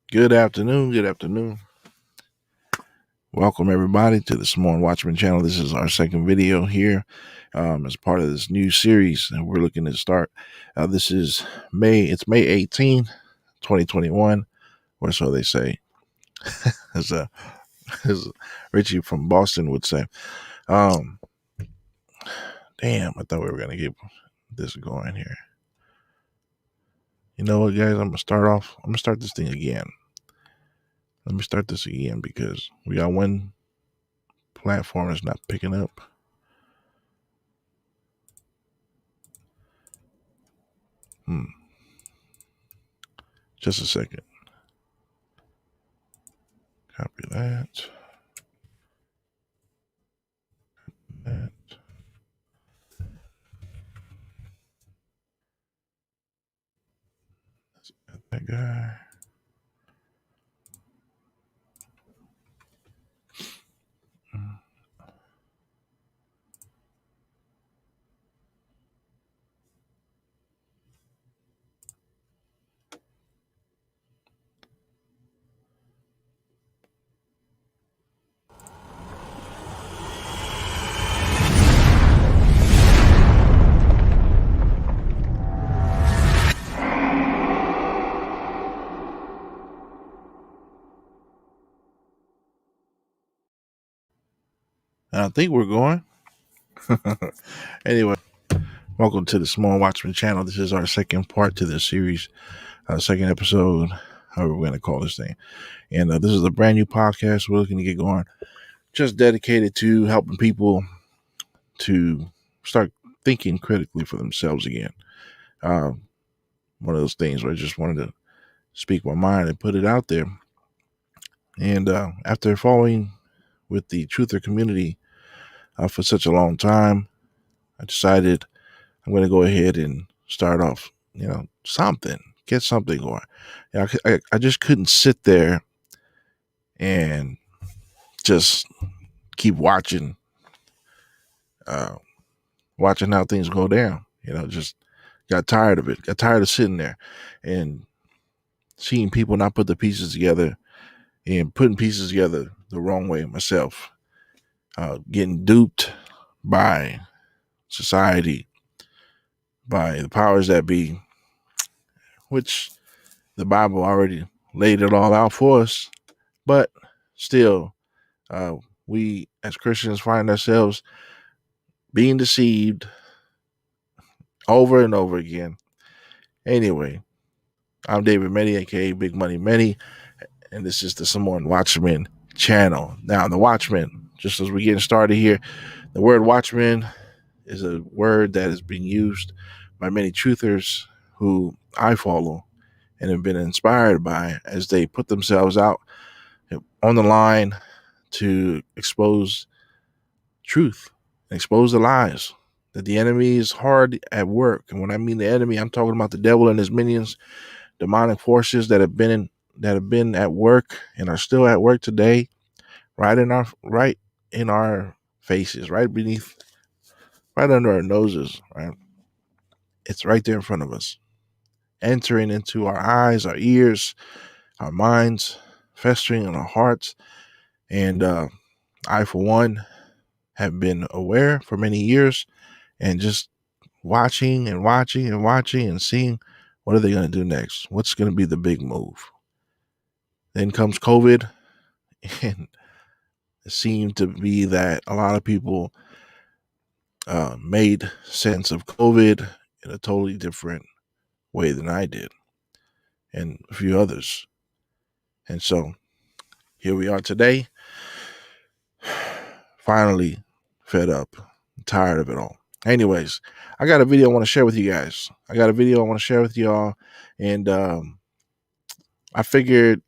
Good afternoon. Good afternoon. Welcome everybody to the Simone Watchman channel. This is our second video here as part of this new series that we're looking to start. This is May. It's May 18th, 2021, or so they say, as, as Richie from Boston would say. Um, Damn, I thought we were going to get this going here. You know what, guys? I'm going to start this thing again. Let me start this again because we got one platform that's not picking up. Just a second. Copy that. That. That guy. And I think we're going. Anyway, welcome to the Small Watchman channel. This is our second part to this series, second episode, however we're going to call this thing. And this is a brand new podcast we're looking to get going, just dedicated to helping people to start thinking critically for themselves again. One of those things where I just wanted to speak my mind and put it out there. And after following with the truther community for such a long time, I decided I'm going to go ahead and start off, get something going. I just couldn't sit there and just keep watching how things go down. Just got tired of it. Got tired of sitting there and seeing people not put the pieces together and putting pieces together the wrong way myself. Getting duped by society, by the powers that be, which the Bible already laid it all out for us. But still, we as Christians find ourselves being deceived over and over again. Anyway, I'm David Meddy, aka Big Money Meddy, and this is the Samoan Watchman channel. Now, the Watchman, just as we're getting started here, the word Watchman is a word that is being used by many truthers who I follow and have been inspired by as they put themselves out on the line to expose truth, expose the lies, that the enemy is hard at work. And when I mean the enemy, I'm talking about the devil and his minions, demonic forces that have been at work and are still at work today, right in our faces, right under our noses, right? It's right there in front of us, entering into our eyes, our ears, our minds, festering in our hearts. And I, for one, have been aware for many years and just watching and seeing what are they going to do next? What's going to be the big move? Then comes COVID, and it seemed to be that a lot of people made sense of COVID in a totally different way than I did, and a few others. And so here we are today, finally fed up, tired of it all. Anyways, I got a video I want to share with you guys. And I figured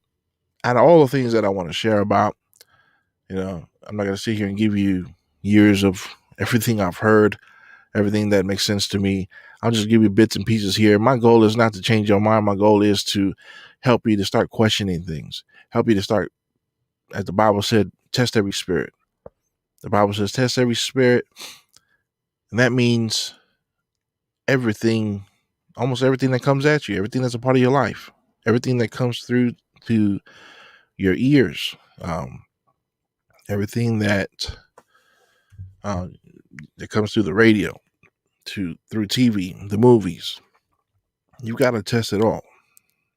out of all the things that I want to share about, I'm not going to sit here and give you years of everything I've heard, everything that makes sense to me. I'll just give you bits and pieces here. My goal is not to change your mind. My goal is to help you to start questioning things, help you to start, as the Bible said, test every spirit. The Bible says test every spirit, and that means everything, almost everything that comes at you, everything that's a part of your life, everything that comes through to your ears. Everything uh, that comes through the radio, through TV, the movies. You got to test it all,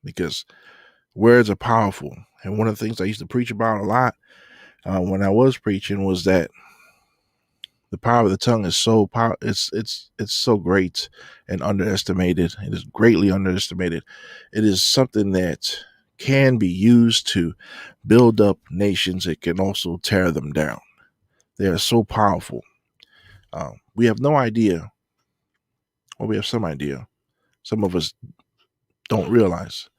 because words are powerful. And one of the things I used to preach about a lot when I was preaching was that the power of the tongue is so it's so great and underestimated. It is greatly underestimated. It is something that can be used to build up nations. It can also tear them down. They are so powerful. We have no idea, or we have some idea. Some of us don't realize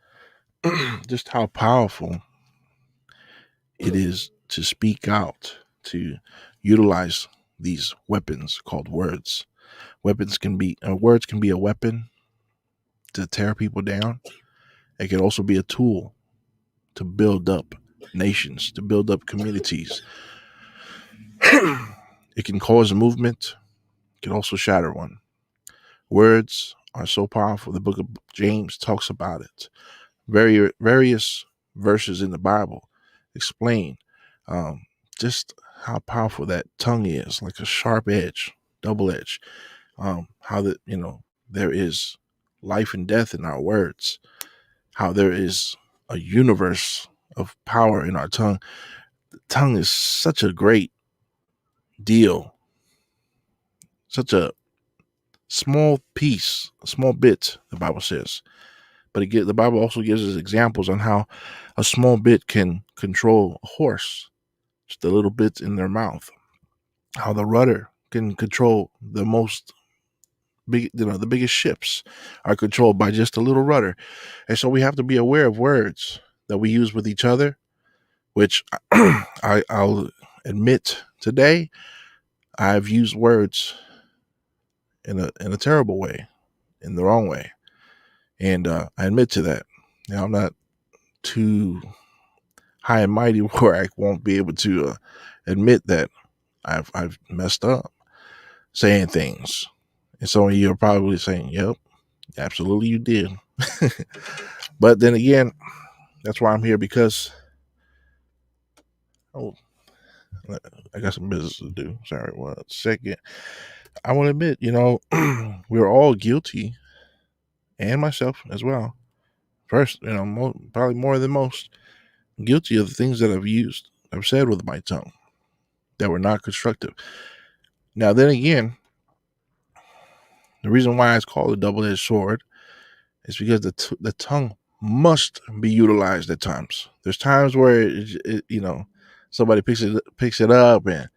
just how powerful it is to speak out, to utilize these weapons called words. Words can be a weapon to tear people down. It can also be a tool to build up nations, to build up communities. It can cause a movement. It can also shatter one. Words are so powerful. The book of James talks about it. Various verses in the Bible explain just how powerful that tongue is, like a sharp edge, double edge. How that there is life and death in our words. How there is a universe of power in our tongue. The tongue is such a great deal, such a small piece, a small bit, the Bible says. But the Bible also gives us examples on how a small bit can control a horse, just a little bit in their mouth. How the rudder can control the biggest ships are controlled by just a little rudder. And so we have to be aware of words that we use with each other, which I'll admit today, I've used words in a terrible way, in the wrong way. And I admit to that. Now, I'm not too high and mighty where I won't be able to admit that I've messed up saying things. And some of you are probably saying, yep, absolutely you did. But then again, that's why I'm here, because I got some business to do. Sorry, 1 second. I want to admit, we're all guilty, and myself as well. First, probably more than most, guilty of the things that I've said with my tongue that were not constructive. Now, then again, the reason why it's called a double-edged sword is because the tongue must be utilized at times. There's times where somebody picks it up, and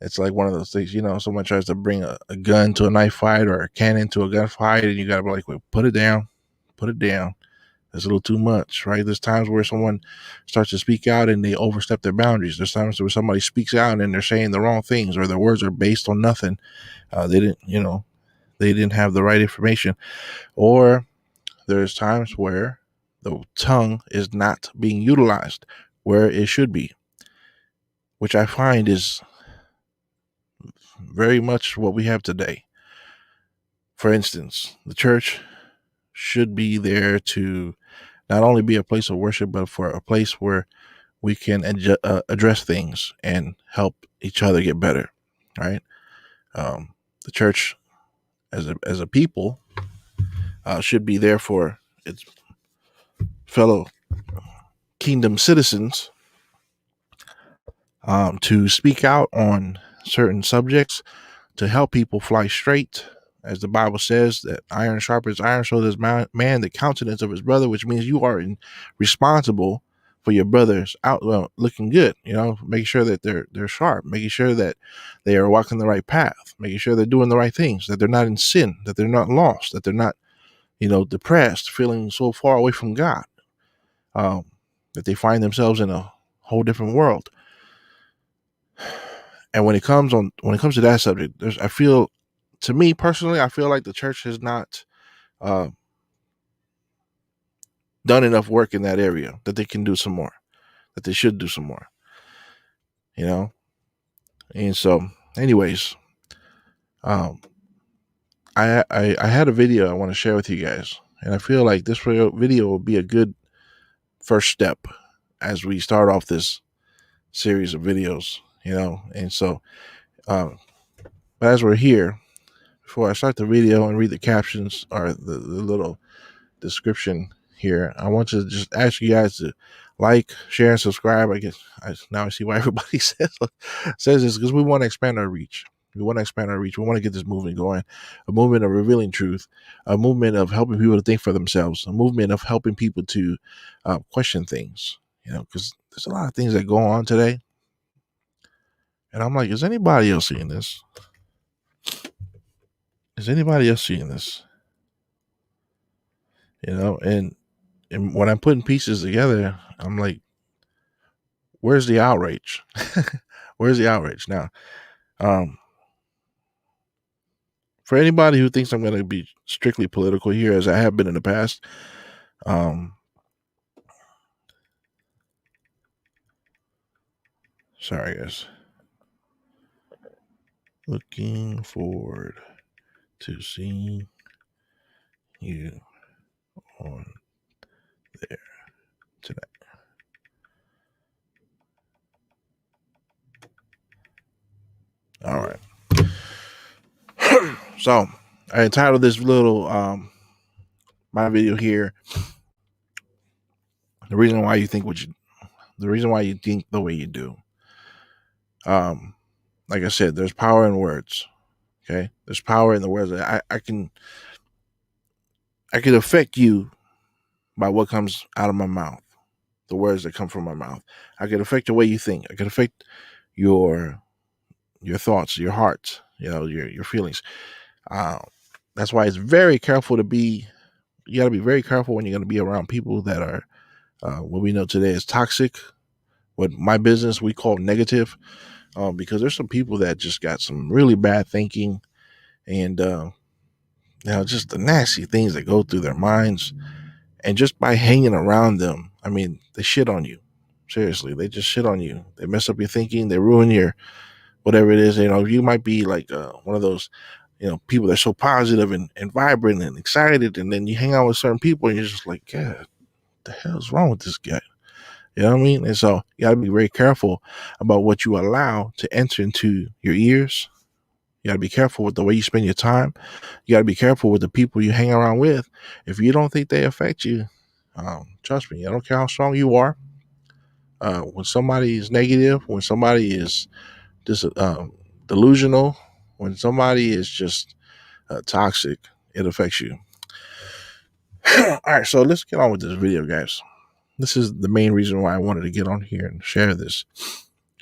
it's like one of those things. Someone tries to bring a gun to a knife fight or a cannon to a gunfight, and you gotta be like, wait, put it down. It's a little too much, right? There's times where someone starts to speak out and they overstep their boundaries. There's times where somebody speaks out and they're saying the wrong things, or their words are based on nothing. They didn't have the right information. Or there's times where the tongue is not being utilized where it should be, which I find is very much what we have today. For instance, the church should be there to not only be a place of worship, but for a place where we can address things and help each other get better, right? The church, as a people, should be there for its fellow kingdom citizens, to speak out on certain subjects, to help people fly straight. As the Bible says, that iron sharpens iron, so does man the countenance of his brother, which means you are responsible for your brothers looking good, making sure that they're sharp, making sure that they are walking the right path, making sure they're doing the right things, that they're not in sin, that they're not lost, that they're not, depressed, feeling so far away from God, that they find themselves in a whole different world. And when it comes to that subject, to me personally, I feel like the church has not done enough work in that area, that they can do some more, that they should do some more, And so, anyways, I had a video I want to share with you guys, and I feel like this video will be a good first step as we start off this series of videos, and so, but as we're here, before I start the video and read the captions or the little description here, I want to just ask you guys to like, share, and subscribe. I guess now I see why everybody says this, because we want to expand our reach. We want to expand our reach. We want to get this movement going, a movement of revealing truth, a movement of helping people to think for themselves, a movement of helping people to question things, because there's a lot of things that go on today. And I'm like, is anybody else seeing this? Is anybody else seeing this? And when I'm putting pieces together, I'm like, where's the outrage? Where's the outrage? Now, for anybody who thinks I'm going to be strictly political here, as I have been in the past, sorry guys, looking forward to seeing you on there tonight. All right. So I entitled this little my video here, the reason why you think the way you do. Like I said, there's power in words. Okay, there's power in the words. I can affect you by what comes out of my mouth, the words that come from my mouth. I can affect the way you think. I can affect your thoughts, your heart, your feelings. That's why it's very careful you got to be very careful when you're going to be around people that are what we know today is toxic. What my business we call negative, because there's some people that just got some really bad thinking, and just the nasty things that go through their minds, and just by hanging around them, I mean, they shit on you. Seriously, they just shit on you. They mess up your thinking. They ruin your whatever it is. You might be like one of those, people that are so positive and vibrant and excited, and then you hang out with certain people and you're just like, God, what the hell is wrong with this guy? You know what I mean? And so you got to be very careful about what you allow to enter into your ears. You got to be careful with the way you spend your time. You got to be careful with the people you hang around with. If you don't think they affect you, trust me, I don't care how strong you are. When somebody is negative, when somebody is just delusional, when somebody is just toxic, it affects you. All right, so let's get on with this video, guys. This is the main reason why I wanted to get on here and share this.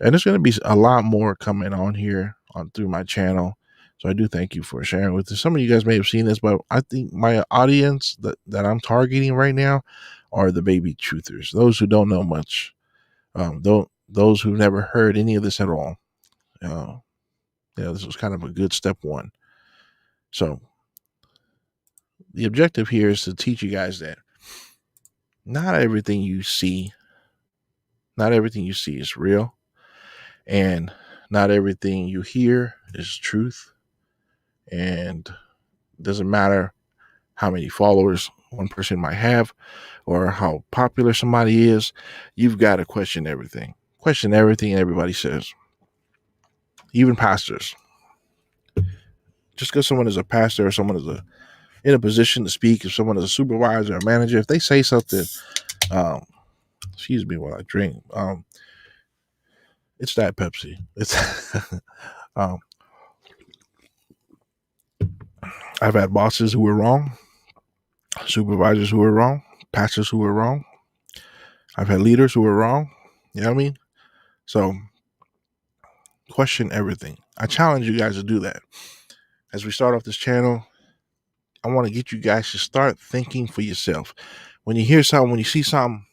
And there's going to be a lot more coming on here through my channel. So I do thank you for sharing with us. Some of you guys may have seen this, but I think my audience that I'm targeting right now are the baby truthers, those who don't know much, those who've never heard any of this at all. This was kind of a good step one. So the objective here is to teach you guys that not everything you see is real, and not everything you hear is truth. And it doesn't matter how many followers one person might have or how popular somebody is, you've got to question everything. Question everything everybody says. Even pastors. Just because someone is a pastor or someone is in a position to speak, if someone is a supervisor or manager, if they say something, excuse me while I drink, it's that Pepsi. It's I've had bosses who were wrong, supervisors who were wrong, pastors who were wrong. I've had leaders who were wrong. You know what I mean? So question everything. I challenge you guys to do that. As we start off this channel, I want to get you guys to start thinking for yourself. When you hear something, when you see something,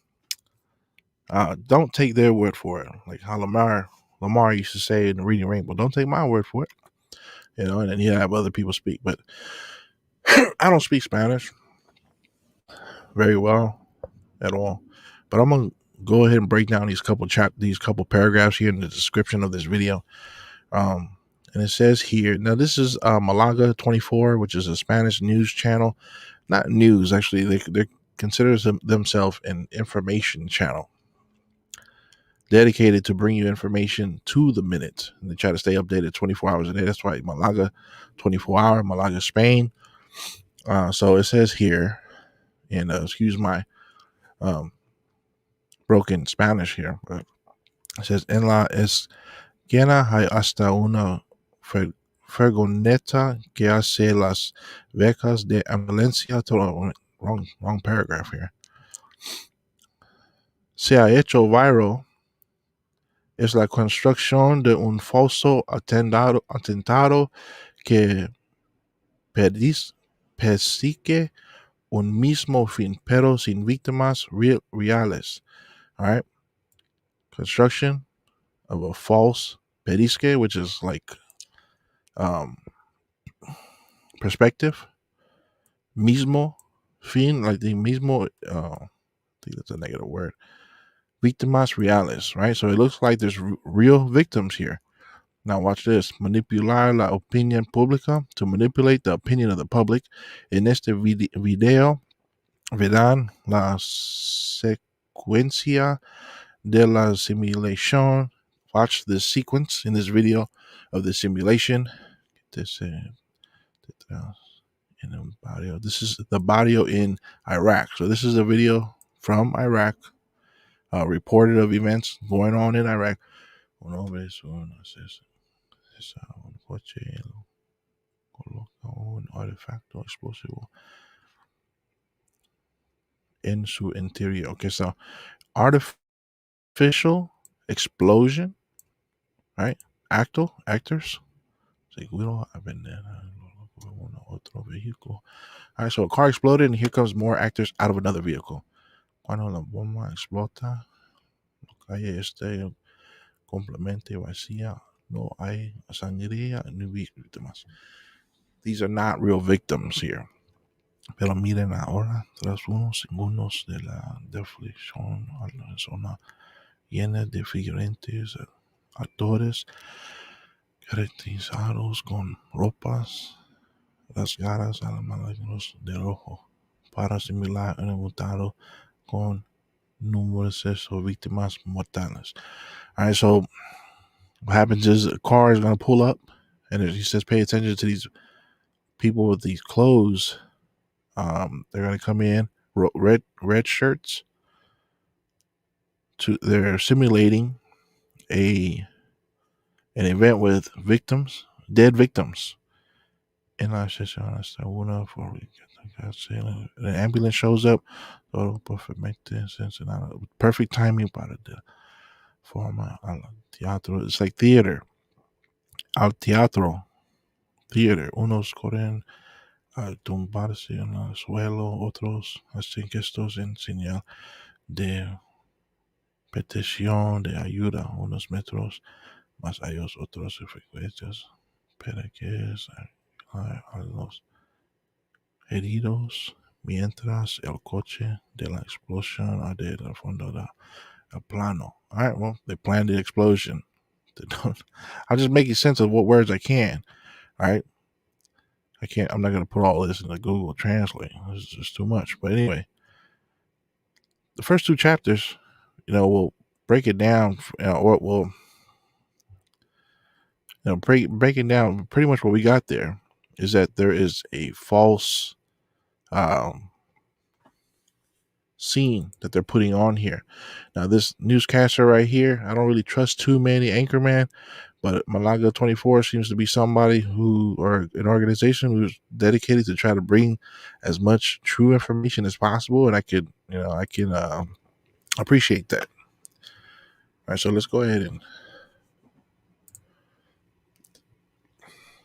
don't take their word for it. Like how Lamar used to say in the Reading Rainbow, don't take my word for it. And then you have other people speak. But I don't speak Spanish very well at all. But I'm gonna go ahead and break down these couple paragraphs here in the description of this video. And it says here, now this is Malaga 24, which is a Spanish news channel. Not news, actually. considers themselves an information channel dedicated to bring you information to the minute. And they try to stay updated 24 hours a day. That's why Malaga 24 hour, Malaga, Spain. So it says here, and excuse my broken Spanish here, but it says, en la esquina hay hasta una furgoneta que hace las becas de ambulancia. Wrong paragraph here. Se ha hecho viral es la construcción de un falso atentado que persigue un mismo fin, pero sin víctimas reales. All right. Construction of a false perisque, which is like perspective. Mismo fin, like the mismo, I think that's a negative word. Víctimas reales, right? So it looks like there's real victims here. Now watch this. Manipular la opinión pública, to manipulate the opinion of the public. En este video verán la secuencia de la simulación. Watch the sequence in this video of the simulation. This is the barrio in Iraq. So this is a video from Iraq, reported of events going on in Iraq. Un hombre un coche coloca un artefacto explosivo en su interior. Okay, so artificial explosion, right? Actors. Seguro otro vehicle. All right, so a car exploded, and here comes more actors out of another vehicle. Cuando la bomba explota, la calle está completamente vacía. No hay sangría ni víctimas. These are not real victims here. Pero miren ahora, tras unos segundos de la deflexión a la zona llena de diferentes actores caracterizados con ropas rasgadas amarillos de rojo para simular un atentado con numerosas víctimas mortales. All right, so what happens is a car is going to pull up, and he says, pay attention to these people with these clothes. They're going to come in, red shirts. They're simulating an event with victims, dead victims. En la sesión hasta una an ambulance shows up. Todo perfect timing para de forma al teatro. It's like theater. Al teatro. Theater. Unos corren a tumbarse en el suelo, otros hacen gestos en señal de petición de ayuda, unos metros más allá, otros frecuencias para que a los heridos, mientras el coche de la explosión arde al fondo del plano. All right, well, they planned the explosion. I'm just making sense of what words I can. All right. I'm not going to put all this in the Google Translate. It's just too much. But anyway, the first two chapters, we'll break it down, or we'll, break it down. Pretty much what we got there is that there is a false scene that they're putting on here. Now, this newscaster right here, I don't really trust too many anchorman, but Malaga 24 seems to be somebody or an organization who's dedicated to try to bring as much true information as possible, and I can appreciate that. All right, so let's go ahead and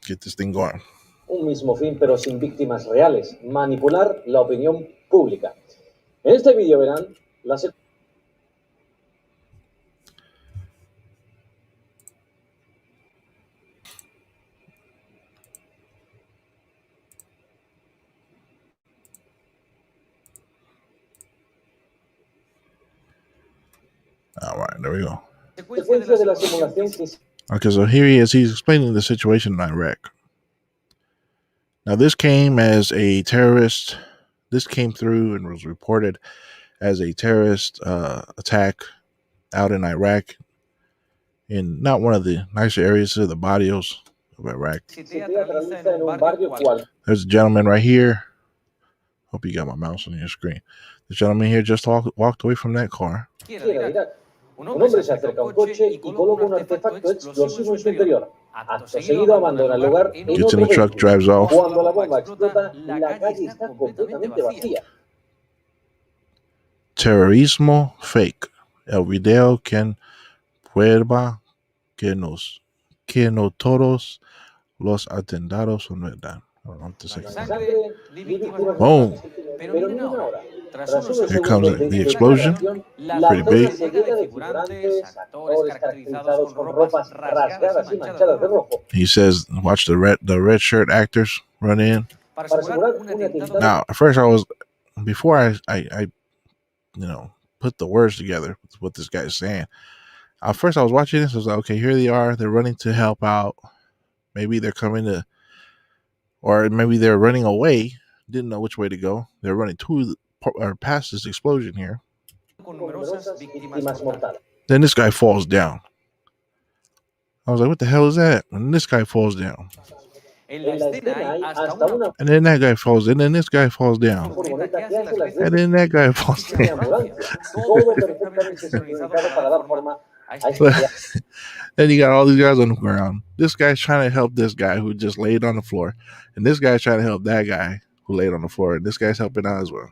get this thing going. Un mismo fin, pero sin víctimas reales. Manipular la opinión pública. En este video verán la All right, there we go. secuencia de la simulación. Okay, so here he is. He's explaining the situation in Iraq. Now, this came as a terrorist this came through and was reported as a terrorist attack out in Iraq, in not one of the nicer areas of the barrios of Iraq. There's a gentleman right here. Hope you got my mouse on your screen. The gentleman here just walked away from that car. Un hombre se acerca a un coche y coloca un artefacto explosivo en su interior. Acto seguido abandona el lugar en Gets in otro the truck, vehículo. drives off. Cuando la bomba explota, la calle está completamente vacía. Terrorismo fake. El video que prueba que no todos los atentados son verdad. I don't know what to say. Boom. Pero miren ahora. Tras unos Here comes segundos the de explosion. la Pretty zona big. se llena de figurantes, actores caracterizados con ropas rasgadas y manchadas de rojo. He says, "Watch the red shirt actors run in." Para asegurar un atentado. Now, at first, before I put the words together with what this guy is saying. At first, I was watching this. I was like, okay, here they are. They're running to help out. Maybe they're coming to, or maybe they're running away. Didn't know which way to go. They're running past this explosion here. Then this guy falls down. I was like, what the hell is that? And this guy falls down. And then that guy falls, and then this guy falls down. And then that guy falls down. Then you got all these guys on the ground. This guy's trying to help this guy who just laid on the floor. And this guy's trying to help that guy who laid on the floor. And this guy's helping out as well.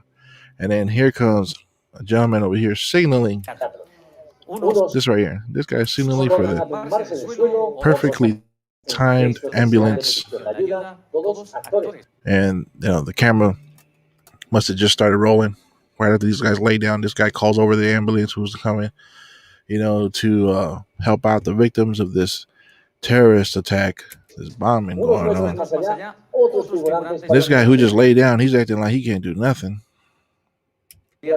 And then here comes a gentleman over here signaling. This right here. This guy's signaling for the perfectly timed ambulance. And the camera must have just started rolling right after these guys lay down. This guy calls over the ambulance who's coming, to help out the victims of this terrorist attack, this bombing going on. This guy who just lay down, he's acting like he can't do nothing. Look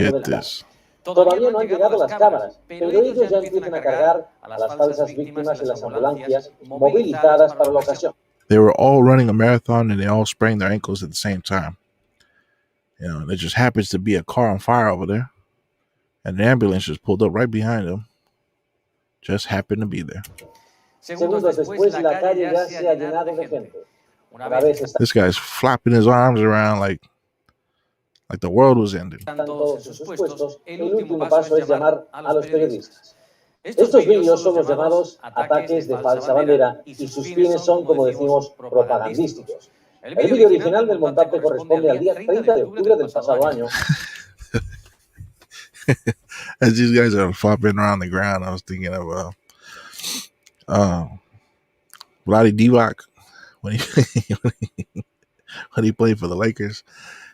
at this. Todavía no han llegado las cámaras, pero ellos ya empiezan a cargar a las falsas víctimas en las ambulancias movilizadas para la ocasión. They were all running a marathon and they all sprained their ankles at the same time. There just happens to be a car on fire over there. And the ambulance just pulled up right behind them. Just happened to be there. Segundos después, la calle ya se ha llenado de gente. This guy's flapping his arms around like the world was ending. El último paso es llamar a los periodistas. Estos vídeos son los llamados ataques de falsa bandera y sus fines son, como decimos, propagandísticos. El vídeo original del montaje corresponde al día 30 de octubre del pasado año. As these guys are flopping around the ground, I was thinking of Vlade Divac when he played for the Lakers,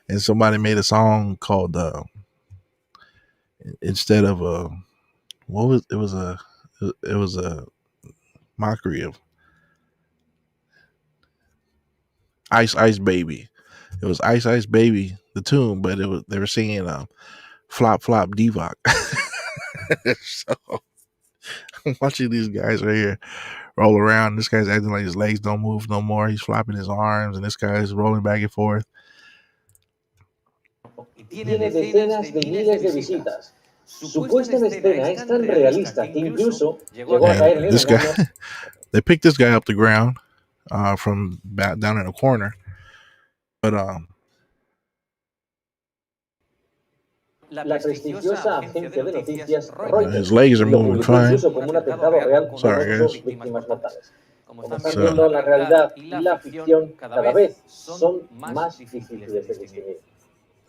and somebody made a song called instead of it was a mockery of Ice Ice Baby. It was Ice Ice Baby, the tune, but they were singing Flop Flop Divac. So I'm watching these guys right here roll around. This guy's acting like his legs don't move no more. He's flopping his arms, and this guy's rolling back and forth. Tiene decenas de miles de visitas. Su puesta en escena es tan realista que incluso llegó a caer en el engaño. They picked this guy up the ground from down in a corner, but la prestigiosa agencia de noticias Reuters his legs are moving fine. Como un atentado real Sorry, con muchas víctimas mortales. Como están viendo, la realidad y la ficción cada vez son más difíciles de distinguir.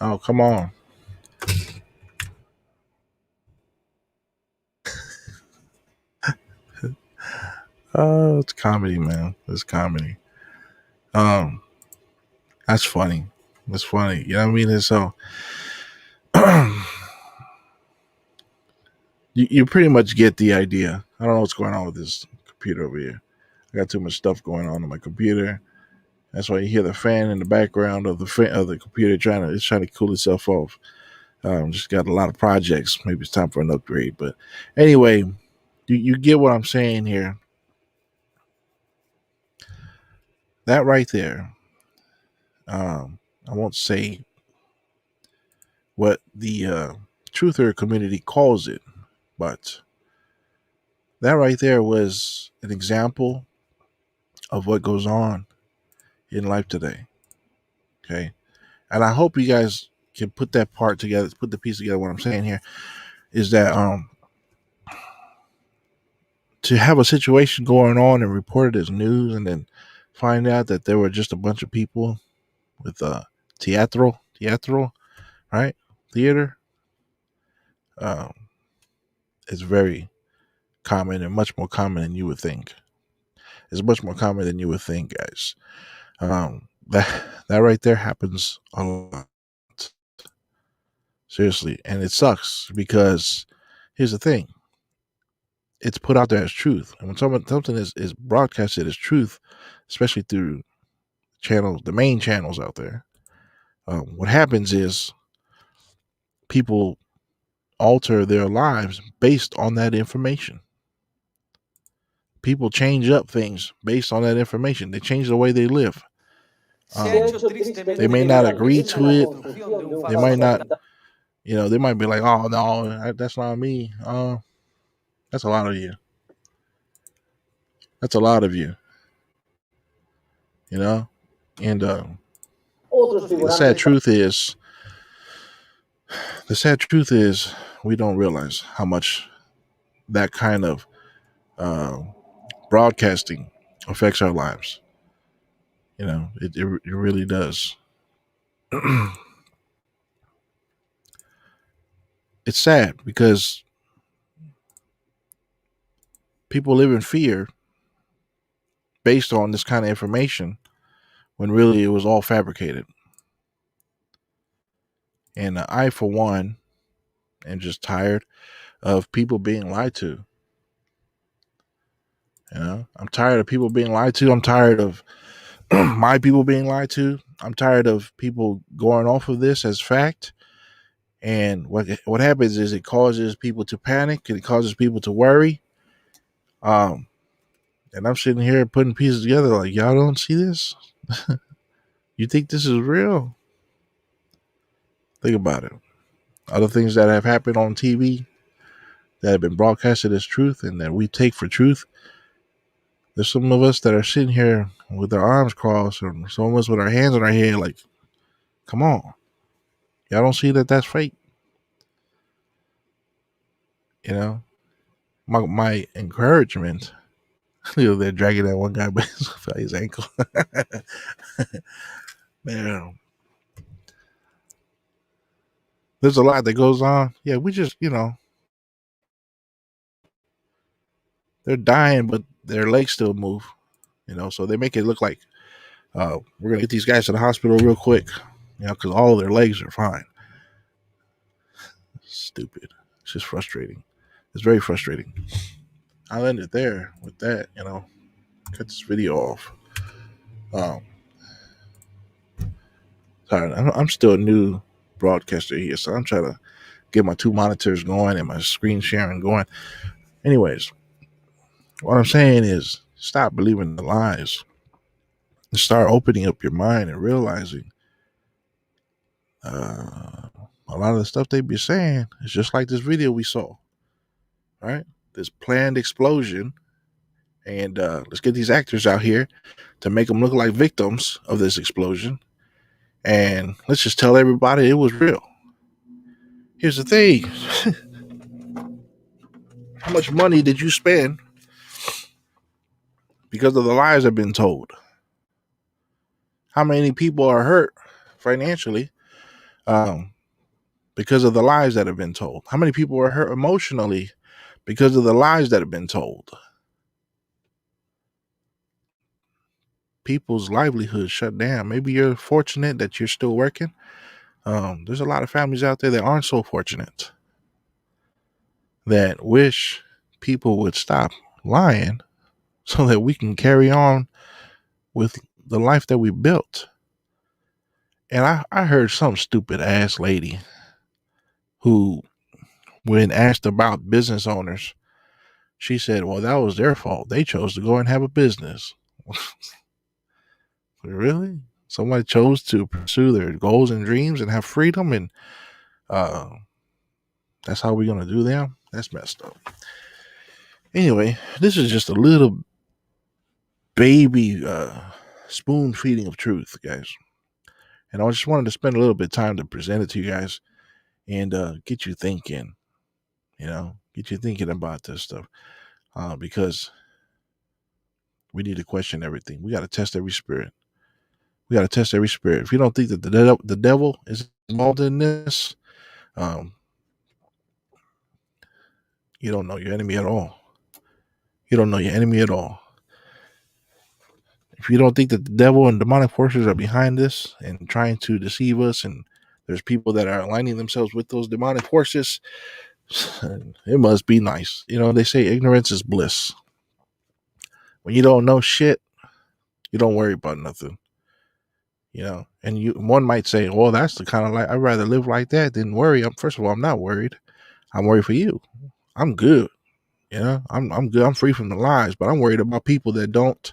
Oh, come on. Oh, it's comedy, man. It's comedy. That's funny. It's funny. You know what I mean? And so you pretty much get the idea. I don't know what's going on with this computer over here. I got too much stuff going on my computer. That's why you hear the fan in the background of the computer trying to cool itself off. Just got a lot of projects. Maybe it's time for an upgrade. But anyway, you get what I'm saying here. That right there, I won't say what the truther community calls it, but that right there was an example of what goes on in life today. Okay. And I hope you guys can put that part together, put the piece together. What I'm saying here is that to have a situation going on and report it as news and then find out that there were just a bunch of people with teatro, right? Theater, um, is very common and much more common than you would think. It's much more common than you would think, guys. That right there happens a lot. Seriously, and it sucks because here's the thing: it's put out there as truth, and when something is broadcasted as truth, especially through channels, the main channels out there, what happens is people alter their lives based on that information. People change up things based on that information. They change the way they live. They may not agree to it. They might not, they might be like, "Oh no, that's not me." That's a lot of you. That's a lot of you. You know, and the sad truth is, we don't realize how much that kind of uh, broadcasting affects our lives. It really does. It's sad because people live in fear based on this kind of information when really it was all fabricated. And I, for one, am just tired of people being lied to. I'm tired of people being lied to. I'm tired of my people being lied to. I'm tired of people going off of this as fact. And what happens is it causes people to panic and it causes people to worry. And I'm sitting here putting pieces together like, y'all don't see this? You think this is real? Think about it. Other things that have happened on TV that have been broadcasted as truth and that we take for truth. There's some of us that are sitting here with our arms crossed, or some of us with our hands on our head, like, come on. Y'all don't see that that's fake? You know? My encouragement, they're dragging that one guy by his ankle. Man, there's a lot that goes on. Yeah, we just, they're dying, but their legs still move. So they make it look like we're gonna get these guys to the hospital real quick, because all of their legs are fine. Stupid. It's just frustrating. It's very frustrating. I'll end it there with that. Cut this video off. Um, Sorry, I'm still a new broadcaster here, so I'm trying to get my two monitors going and my screen sharing going. Anyways, what I'm saying is stop believing the lies and start opening up your mind and realizing a lot of the stuff they be saying is just like this video we saw, right? This planned explosion, and let's get these actors out here to make them look like victims of this explosion, and let's just tell everybody it was real. Here's the thing. How much money did you spend because of the lies that have been told? How many people are hurt financially because of the lies that have been told? How many people are hurt emotionally because of the lies that have been told? People's livelihoods shut down. Maybe you're fortunate that you're still working. There's a lot of families out there that aren't so fortunate, that wish people would stop lying so that we can carry on with the life that we built. And I heard some stupid ass lady who, when asked about business owners, she said, well, that was their fault. They chose to go and have a business. Really? Somebody chose to pursue their goals and dreams and have freedom, and that's how we're gonna do them. That's messed up. Anyway, this is just a little baby spoon feeding of truth, guys. And I just wanted to spend a little bit of time to present it to you guys and get you thinking. Get you thinking about this stuff because we need to question everything. We got to test every spirit. We got to test every spirit. If you don't think that the devil is involved in this, you don't know your enemy at all. You don't know your enemy at all. If you don't think that the devil and demonic forces are behind this and trying to deceive us, and there's people that are aligning themselves with those demonic forces, it must be nice. They say ignorance is bliss. When you don't know shit, you don't worry about nothing. And one might say, well, that's the kind of life I'd rather live like that than worry. First of all, I'm not worried. I'm worried for you. I'm good. I'm good. I'm free from the lies, but I'm worried about people that don't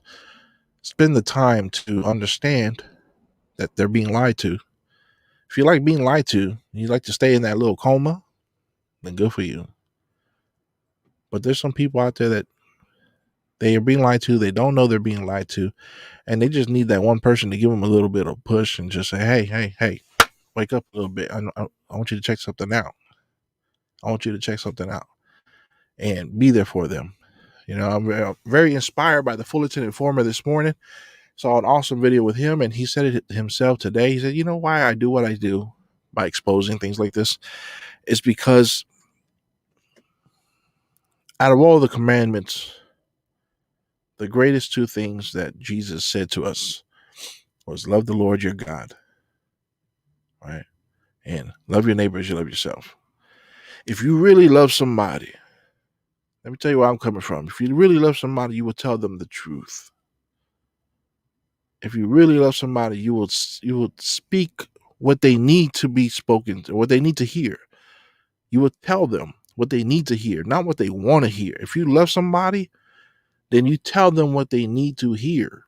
spend the time to understand that they're being lied to. If you like being lied to, and you like to stay in that little coma, then good for you. But there's some people out there that they are being lied to. They don't know they're being lied to, and they just need that one person to give them a little bit of push and just say, hey, wake up a little bit. I want you to check something out. I want you to check something out and be there for them. I'm very inspired by the Fullerton Informer this morning. Saw an awesome video with him, and he said it himself today. He said, why I do what I do by exposing things like this is because out of all the commandments, the greatest two things that Jesus said to us was love the Lord your God, right? And love your neighbor as you love yourself. If you really love somebody, let me tell you where I'm coming from. If you really love somebody, you will tell them the truth. If you really love somebody, you will speak what they need to be spoken to, what they need to hear. You will tell them what they need to hear, not what they want to hear. If you love somebody, then you tell them what they need to hear.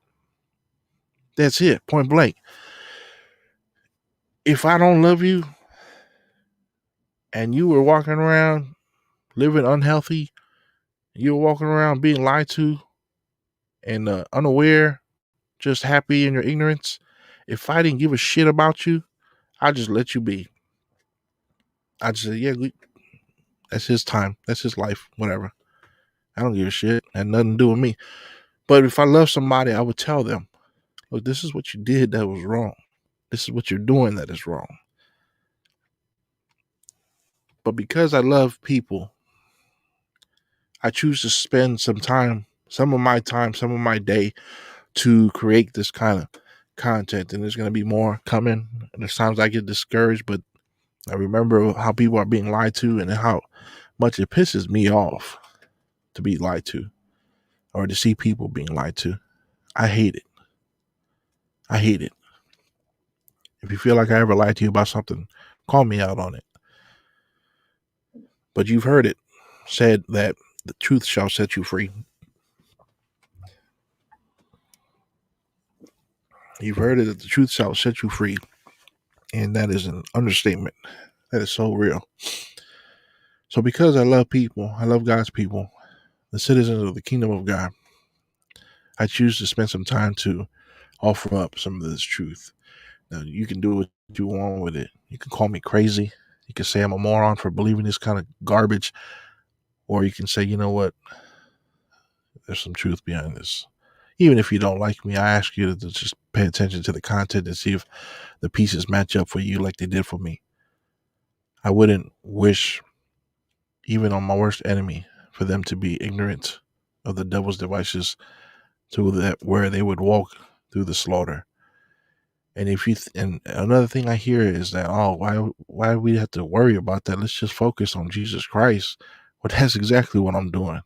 That's it, point blank. If I don't love you and you were walking around living unhealthy, you were walking around being lied to and unaware, just happy in your ignorance, if I didn't give a shit about you, I'd just let you be. I'd just say, yeah, that's his time. That's his life, whatever. I don't give a shit. Had nothing to do with me. But if I love somebody, I would tell them, look, this is what you did that was wrong. This is what you're doing that is wrong. But because I love people, I choose to spend some of my day to create this kind of content. And there's going to be more coming. And there's times I get discouraged, but I remember how people are being lied to and how much it pisses me off to be lied to or to see people being lied to. I hate it. I hate it. If you feel like I ever lied to you about something, call me out on it. But you've heard it said that the truth shall set you free. You've heard it that the truth shall set you free. And that is an understatement. That is so real. So because I love people, I love God's people, the citizens of the kingdom of God, I choose to spend some time to offer up some of this truth. Now, you can do what you want with it. You can call me crazy. You can say I'm a moron for believing this kind of garbage. Or you can say, you know what? There's some truth behind this. Even if you don't like me, I ask you to just pay attention to the content and see if the pieces match up for you like they did for me. I wouldn't wish, even on my worst enemy, for them to be ignorant of the devil's devices to that where they would walk through the slaughter. And and another thing I hear is that, why do we have to worry about that? Let's just focus on Jesus Christ. Well, that's exactly what I'm doing.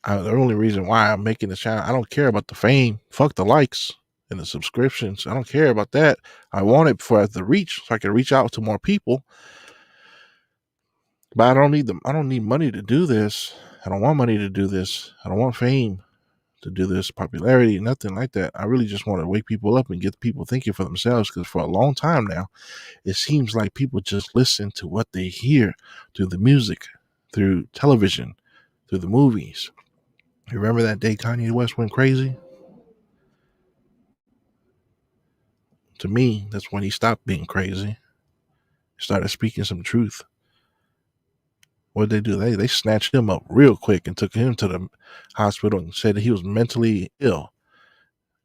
The only reason why I'm making this channel, I don't care about the fame. Fuck the likes and the subscriptions. I don't care about that. I want it for the reach, so I can reach out to more people. But I don't need them. I don't need money to do this. I don't want money to do this. I don't want fame to do this popularity, nothing like that. I really just want to wake people up and get people thinking for themselves, because for a long time now, it seems like people just listen to what they hear through the music, through television, through the movies. You remember that day Kanye West went crazy? To me, that's when he stopped being crazy. He started speaking some truth. What did they do? They snatched him up real quick and took him to the hospital and said that he was mentally ill.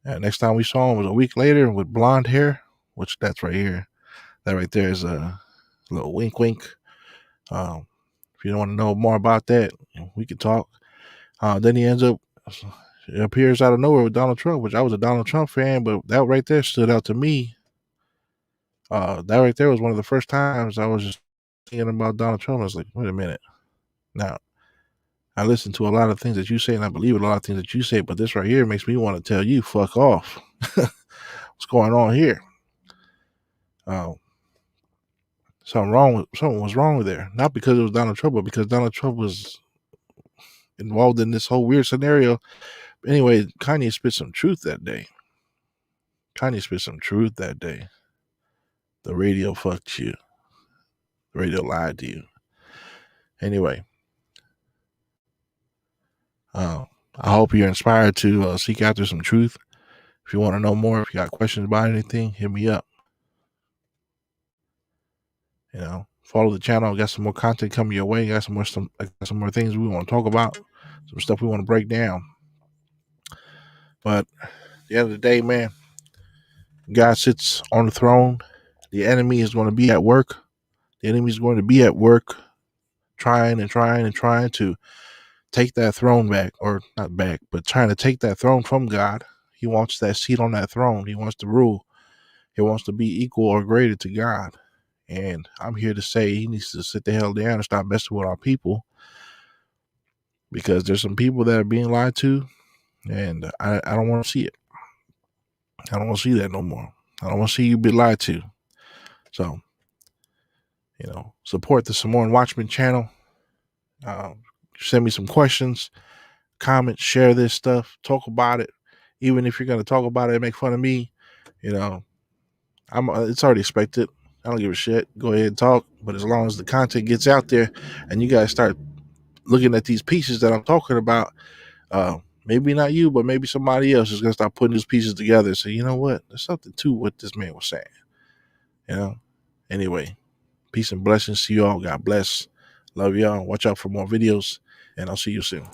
And next time we saw him was a week later with blonde hair, which that's right here. That right there is a little wink, wink. If you don't want to know more about that, we could talk. Then he ends up, it appears out of nowhere with Donald Trump, which I was a Donald Trump fan, but that right there stood out to me. That right there was one of the first times I was just thinking about Donald Trump. I was like, wait a minute. Now, I listen to a lot of things that you say, and I believe in a lot of things that you say, but this right here makes me want to tell you, fuck off. What's going on here? Something was wrong with there. Not because it was Donald Trump, but because Donald Trump was involved in this whole weird scenario. Anyway, Kanye spit some truth that day. The radio fucked you. The radio lied to you. Anyway, I hope you're inspired to seek after some truth. If you want to know more, if you got questions about anything, hit me up. Follow the channel. Got some more content coming your way. Got some more things we want to talk about. Some stuff we want to break down. But at the end of the day, man, God sits on the throne. The enemy is going to be at work. The enemy is going to be at work trying to take that throne back, or not back, but trying to take that throne from God. He wants that seat on that throne. He wants to rule. He wants to be equal or greater to God. And I'm here to say he needs to sit the hell down and stop messing with our people, because there's some people that are being lied to, and I don't want to see it. I don't want to see that no more. I don't want to see you be lied to. So, support the Samoan Watchman channel. Send me some questions, comment, share this stuff, talk about it. Even if you're going to talk about it and make fun of me, it's already expected. I don't give a shit. Go ahead and talk. But as long as the content gets out there and you guys start looking at these pieces that I'm talking about, maybe not you, but maybe somebody else is going to start putting these pieces together. So, you know what? There's something to what this man was saying. Anyway, peace and blessings to you all. God bless. Love y'all. Watch out for more videos, and I'll see you soon.